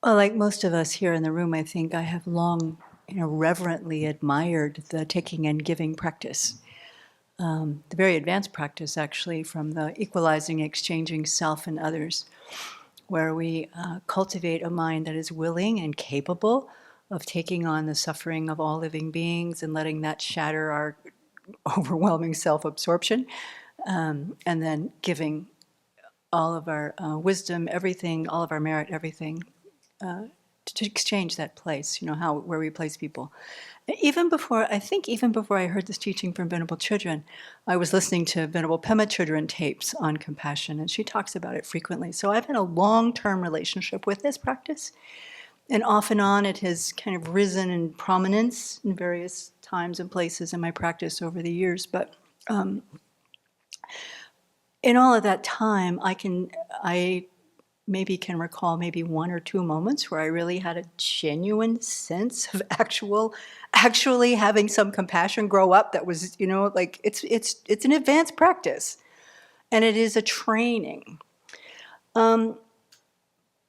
Well, like most of us here in the room, I think I have long, reverently admired the taking and giving practice. The very advanced practice, actually, from the equalizing, exchanging self and others, where we cultivate a mind that is willing and capable of taking on the suffering of all living beings and letting that shatter our overwhelming self-absorption, and then giving all of our wisdom, everything, all of our merit, everything, to exchange that place, where we place people. Even before I heard this teaching from Venerable Chödrön, I was listening to Venerable Pema Chödrön tapes on compassion, and she talks about it frequently. So I've had a long-term relationship with this practice, and off and on it has kind of risen in prominence in various times and places in my practice over the years. But in all of that time, I maybe can recall maybe one or two moments where I really had a genuine sense of actually having some compassion grow up that was, like it's an advanced practice, and it is a training.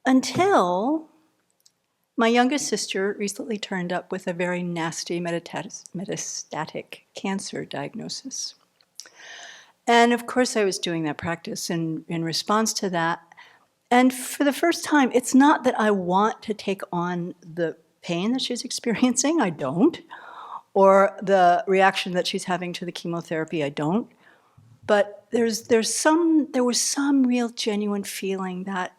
Until my youngest sister recently turned up with a very nasty metastatic cancer diagnosis. And of course I was doing that practice in response to that. And for the first time, it's not that I want to take on the pain that she's experiencing, I don't, or the reaction that she's having to the chemotherapy, I don't. But there was some real genuine feeling that,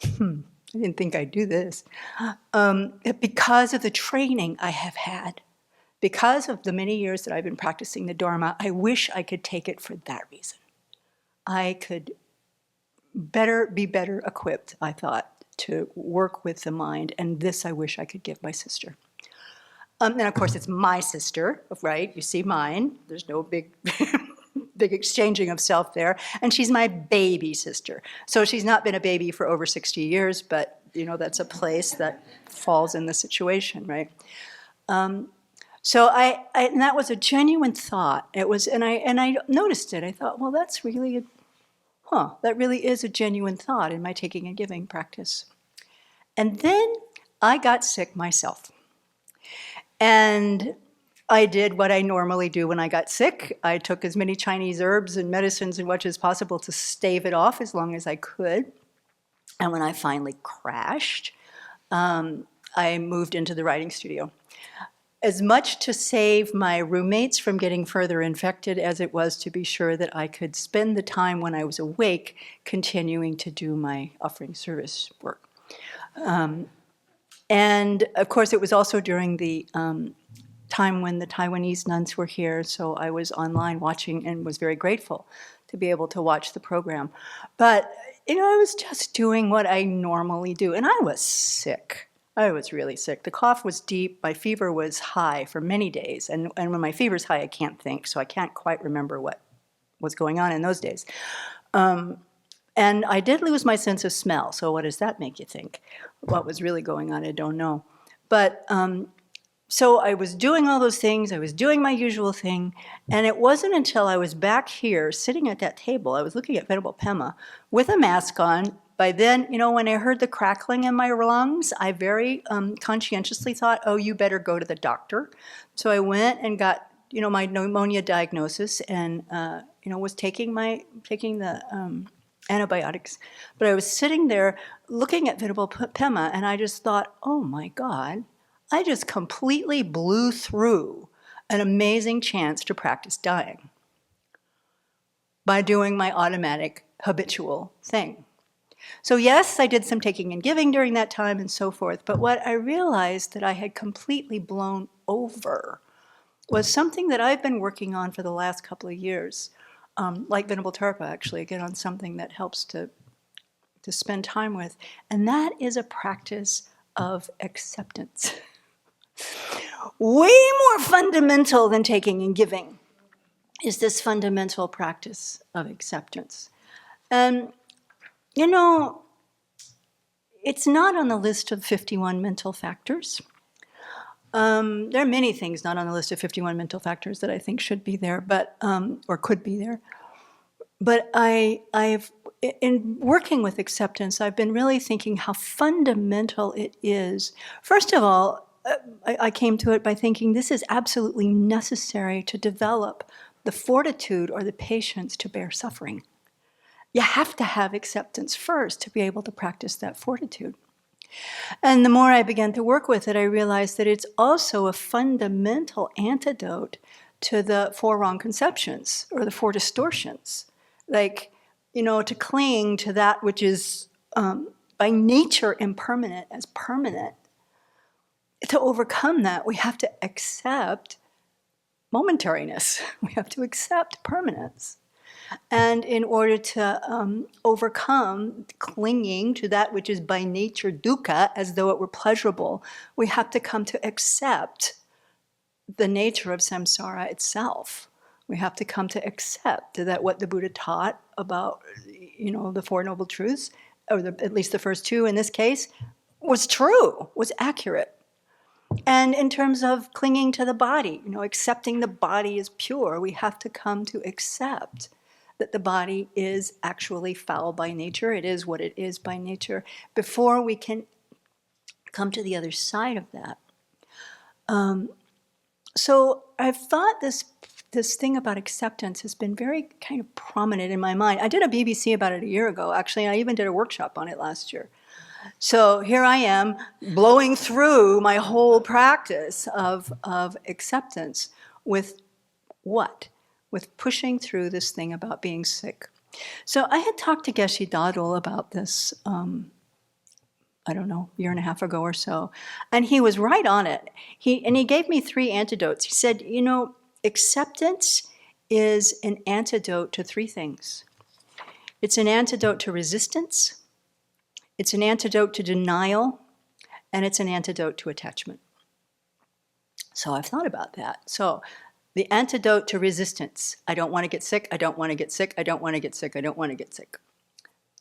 I didn't think I'd do this, because of the training I have had, because of the many years that I've been practicing the Dharma, I wish I could take it for that reason. I could be better equipped, I thought, to work with the mind, and this I wish I could give my sister. And of course it's my sister, right? You see mine, there's no big big exchanging of self there, and she's my baby sister. So she's not been a baby for over 60 years, but that's a place that falls in the situation, right? So and that was a genuine thought. It was, and I noticed it. I thought, well, that really is a genuine thought in my taking and giving practice. And then I got sick myself. And I did what I normally do when I got sick. I took as many Chinese herbs and medicines and what as possible to stave it off as long as I could. And when I finally crashed, I moved into the writing studio. As much to save my roommates from getting further infected as it was to be sure that I could spend the time when I was awake continuing to do my offering service work. And of course, it was also during the time when the Taiwanese nuns were here, so I was online watching and was very grateful to be able to watch the program. But, I was just doing what I normally do, and I was sick. I was really sick. The cough was deep. My fever was high for many days. And when my fever's high, I can't think, so I can't quite remember what was going on in those days. And I did lose my sense of smell, so what does that make you think? What was really going on, I don't know. But so I was doing all those things. I was doing my usual thing. And it wasn't until I was back here sitting at that table, I was looking at Venerable Pema with a mask on. By then, when I heard the crackling in my lungs, I very conscientiously thought, oh, you better go to the doctor. So I went and got, my pneumonia diagnosis and, was taking the antibiotics. But I was sitting there looking at Venerable Pema, and I just thought, oh my God, I just completely blew through an amazing chance to practice dying by doing my automatic, habitual thing. So yes, I did some taking and giving during that time and so forth, but what I realized that I had completely blown over was something that I've been working on for the last couple of years, like Venerable Tarpa, actually, again, on something that helps to spend time with, and that is a practice of acceptance. Way more fundamental than taking and giving is this fundamental practice of acceptance. And it's not on the list of 51 mental factors. There are many things not on the list of 51 mental factors that I think should be there, but or could be there. But I've in working with acceptance, I've been really thinking how fundamental it is. First of all, I came to it by thinking this is absolutely necessary to develop the fortitude or the patience to bear suffering. You have to have acceptance first to be able to practice that fortitude. And the more I began to work with it, I realized that it's also a fundamental antidote to the four wrong conceptions or the four distortions. Like, to cling to that which is by nature impermanent as permanent. To overcome that, we have to accept momentariness. We have to accept permanence. And in order to overcome clinging to that which is by nature dukkha, as though it were pleasurable, we have to come to accept the nature of samsara itself. We have to come to accept that what the Buddha taught about, the Four Noble Truths, or at least the first two in this case, was true, was accurate. And in terms of clinging to the body, accepting the body as pure, we have to come to accept that the body is actually foul by nature. It is what it is by nature, before we can come to the other side of that. So I've thought this thing about acceptance has been very kind of prominent in my mind. I did a BBC about it a year ago, actually, and I even did a workshop on it last year. So here I am, blowing through my whole practice of acceptance with what? With pushing through this thing about being sick. So I had talked to Geshe Dadul about this, I don't know, a year and a half ago or so, and he was right on it. He gave me 3 antidotes. He said, acceptance is an antidote to 3 things. It's an antidote to resistance, it's an antidote to denial, and it's an antidote to attachment. So I've thought about that. So the antidote to resistance: I don't want to get sick, I don't want to get sick, I don't want to get sick, I don't want to get sick.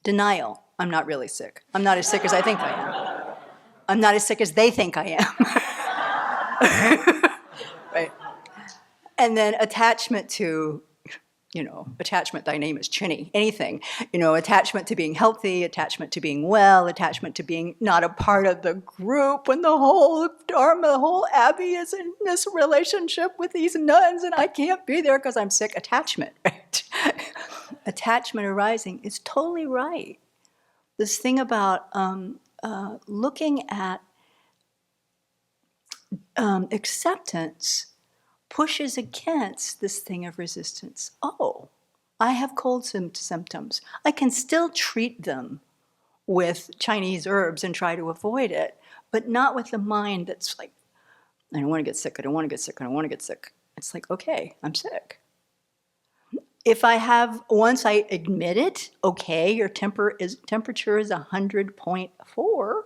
Denial: I'm not really sick. I'm not as sick as I think I am. I'm not as sick as they think I am. Right? And then attachment to, attachment, thy name is Chinny, anything. Attachment to being healthy, attachment to being well, attachment to being not a part of the group when the whole Dharma, the whole Abbey is in this relationship with these nuns and I can't be there because I'm sick. Attachment, right? Attachment arising is totally right. This thing about looking at acceptance pushes against this thing of resistance. Oh, I have cold symptoms. I can still treat them with Chinese herbs and try to avoid it, but not with the mind that's like, I don't want to get sick, I don't want to get sick, I don't want to get sick. It's like, okay, I'm sick. If once I admit it, okay, your temperature is 100.4,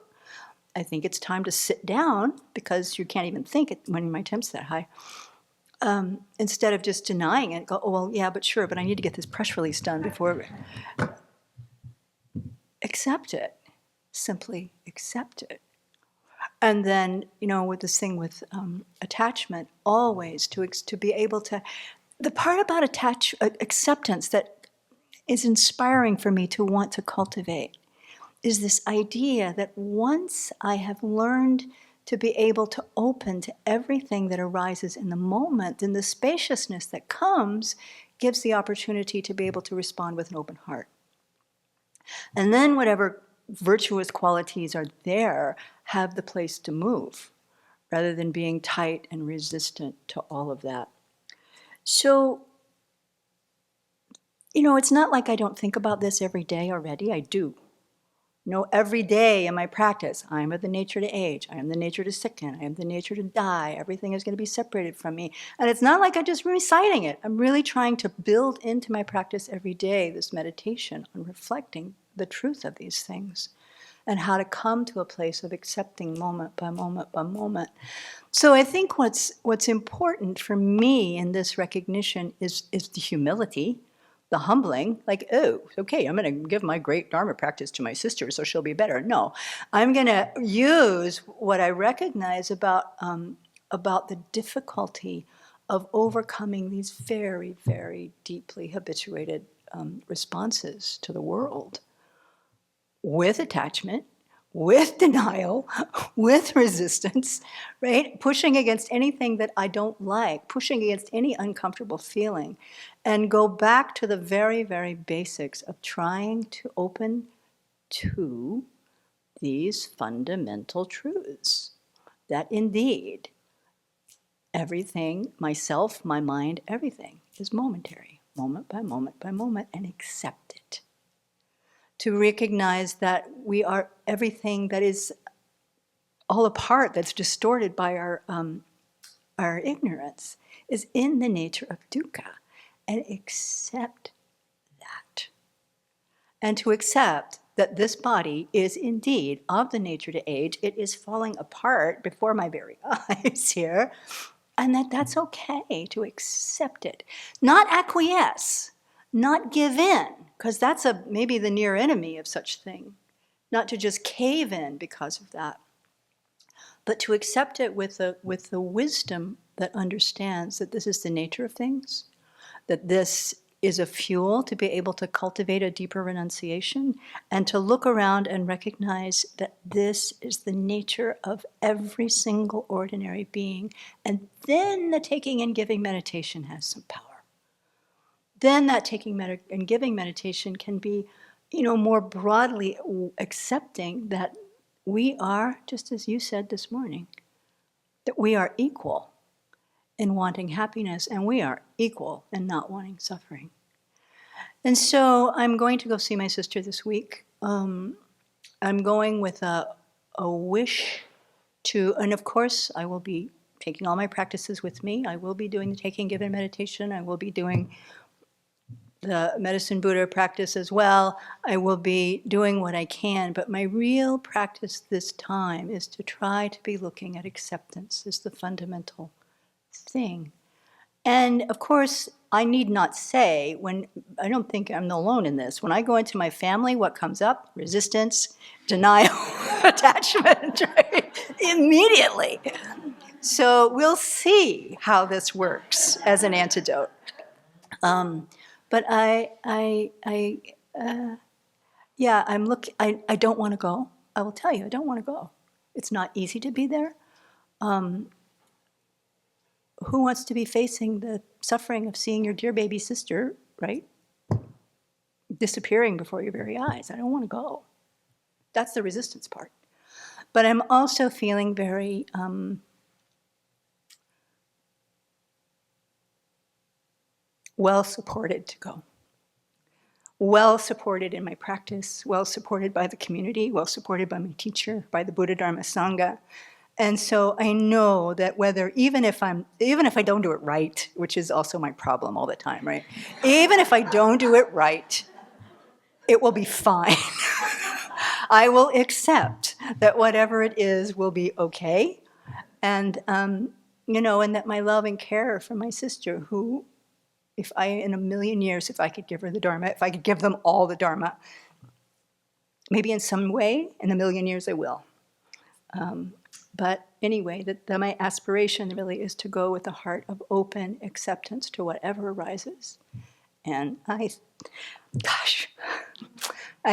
I think it's time to sit down because you can't even think it when my temp's that high. Instead of just denying it, go, oh, well, yeah, but sure, but I need to get this press release done before. Accept it. Simply accept it. And then, with this thing with attachment, always to be able to, the part about acceptance that is inspiring for me to want to cultivate is this idea that once I have learned to be able to open to everything that arises in the moment, then the spaciousness that comes gives the opportunity to be able to respond with an open heart. And then whatever virtuous qualities are there have the place to move, rather than being tight and resistant to all of that. So, it's not like I don't think about this every day already. I do. Every day in my practice, I am of the nature to age. I am the nature to sicken. I am the nature to die. Everything is going to be separated from me. And it's not like I'm just reciting it. I'm really trying to build into my practice every day this meditation on reflecting the truth of these things and how to come to a place of accepting moment by moment by moment. So I think what's important for me in this recognition is the humility, the humbling, like, oh, okay, I'm going to give my great Dharma practice to my sister so she'll be better. No, I'm going to use what I recognize about the difficulty of overcoming these very, very deeply habituated responses to the world with attachment, with denial, with resistance, right? Pushing against anything that I don't like, pushing against any uncomfortable feeling, and go back to the very, very basics of trying to open to these fundamental truths that indeed everything, myself, my mind, everything is momentary, moment by moment by moment, and accept it. To recognize that we are everything that is all apart, that's distorted by our ignorance, is in the nature of dukkha, and accept that. And to accept that this body is indeed of the nature to age, it is falling apart before my very eyes here, and that that's okay to accept it. Not acquiesce, not give in, because that's maybe the near enemy of such thing. Not to just cave in because of that, but to accept it with the wisdom that understands that this is the nature of things, that this is a fuel to be able to cultivate a deeper renunciation, and to look around and recognize that this is the nature of every single ordinary being. And then the taking and giving meditation has some power. Then that taking and giving meditation can be, more broadly accepting that we are, just as you said this morning, that we are equal in wanting happiness, and we are equal in not wanting suffering. And so I'm going to go see my sister this week. I'm going with a wish to, and of course I will be taking all my practices with me. I will be doing the taking, giving meditation. I will be doing the medicine Buddha practice as well. I will be doing what I can, but my real practice this time is to try to be looking at acceptance as the fundamental thing. And of course, I need not say, I don't think I'm alone in this. When I go into my family, what comes up? Resistance, denial, attachment, right? Immediately. So we'll see how this works as an antidote. But I don't want to go. I will tell you, I don't want to go. It's not easy to be there. Who wants to be facing the suffering of seeing your dear baby sister, right, disappearing before your very eyes? I don't want to go. That's the resistance part. But I'm also feeling very well supported to go. Well supported in my practice, well supported by the community, well supported by my teacher, by the Buddha Dharma Sangha. And so I know that even if I don't do it right, which is also my problem all the time, right? Even if I don't do it right, it will be fine. I will accept that whatever it is will be okay. And, and that my love and care for my sister, who, in a million years, if I could give her the Dharma, if I could give them all the Dharma, maybe in some way, in a million years I will. But anyway, my aspiration really is to go with a heart of open acceptance to whatever arises. And I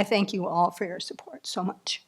thank you all for your support so much.